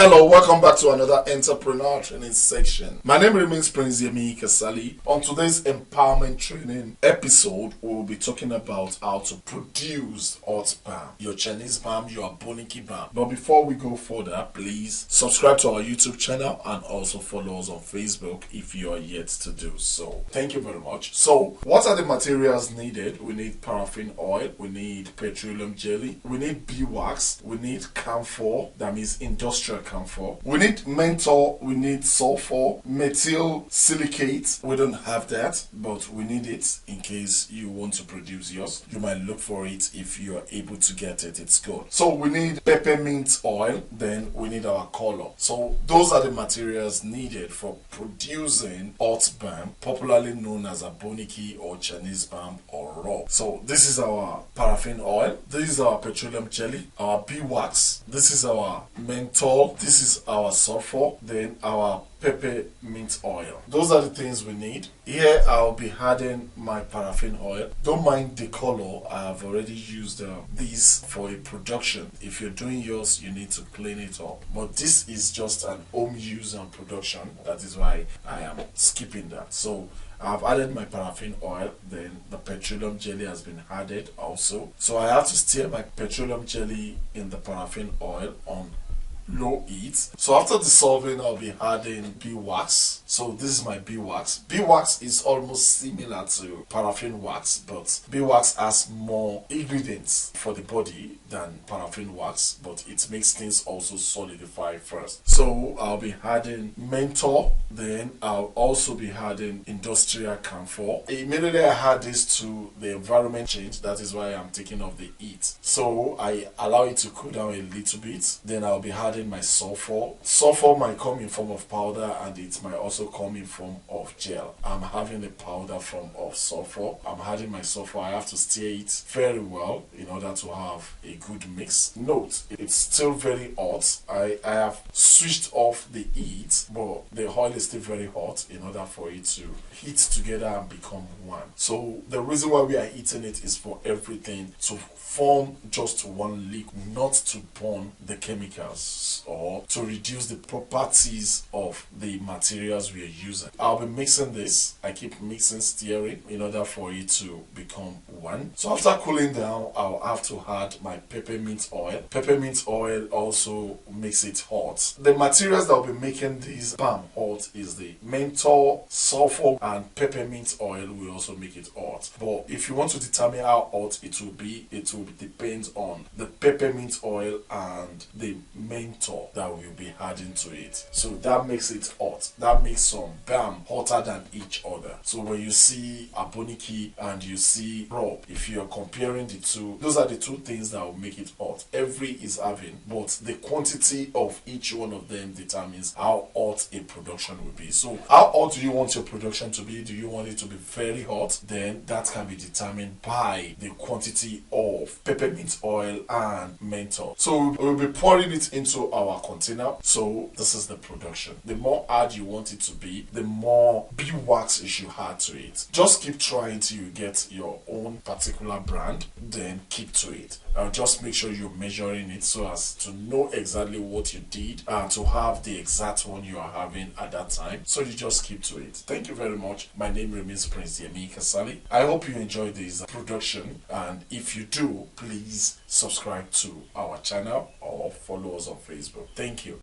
Hello, welcome back to another entrepreneur training section. My name remains Prince Aboniki. On today's empowerment training episode, we'll be talking about how to produce hot balm, your Chinese balm, your Aboniki balm. But before we go further, please subscribe to our YouTube channel and also follow us on Facebook if you are yet to do so. Thank you very much. So, what are the materials needed? We need paraffin oil, we need petroleum jelly, we need beeswax, we need camphor, that means industrial camphor. We need menthol, we need sulfur, methyl silicate. We don't have that, but we need it in case you want to produce yours. You might look for it if you are able to get it. It's good. So we need peppermint oil, then we need our color. So those are the materials needed for producing hot balm, popularly known as Aboniki or Chinese balm or raw. So this is our paraffin oil, this is our petroleum jelly, our beeswax, this is our menthol, this is our sulfur, then our peppermint oil. Those are the things we need. Here I'll be adding my paraffin oil. Don't mind the color, I have already used these for a production. If you're doing yours, you need to clean it up. But this is just an home use and production. That is why I am skipping that. So I've added my paraffin oil, then the petroleum jelly has been added also. So I have to stir my petroleum jelly in the paraffin oil on low heat. So after dissolving, I'll be adding beeswax. So this is my beeswax. Beeswax is almost similar to paraffin wax, but beeswax has more ingredients for the body than paraffin wax, but it makes things also solidify first. So I'll be adding menthol, then I'll also be adding industrial camphor. Immediately I add this to the environment change, that is why I'm taking off the heat. So I allow it to cool down a little bit, then I'll be adding my sulfur. Sulfur might come in form of powder and it might also come in form of gel. I'm having a powder form of sulfur. I'm adding my sulfur. I have to stir it very well in order to have a good mix. Note, it's still very hot. I have switched off the heat, but the oil is still very hot in order for it to heat together and become one. So the reason why we are heating it is for everything to form just one liquid, not to burn the chemicals or to reduce the properties of the materials we are using. I'll be mixing this. I keep mixing, stirring in order for it to become one. So after cooling down, I'll have to add my peppermint oil. Peppermint oil also makes it hot. The materials that will be making this balm hot is the menthol, sulfur, and peppermint oil will also make it hot. But if you want to determine how hot it will be, it will depend on the peppermint oil and the menthol that we'll be adding to it. So that makes it hot. That makes some balm hotter than each other. So when you see Aboniki and you see raw, if you're comparing the two, those are the two things that will make it hot. Every is having, but the quantity of each one of them determines how hot a production will be. So how hot do you want your production to be? Do you want it to be very hot? Then that can be determined by the quantity of peppermint oil and menthol. So we'll be pouring it into our container. So this is the production. The more hard you want it to be, the more beeswax you should add to it. Just keep trying till you get your own particular brand, then keep to it. Just make sure you're measuring it so as to know exactly what you did and to have the exact one you are having at that time. So you just keep to it. Thank you very much. My name remains Prince Aboniki. I hope you enjoyed this production, and if you do, please subscribe to our channel or follow us on Facebook. Thank you.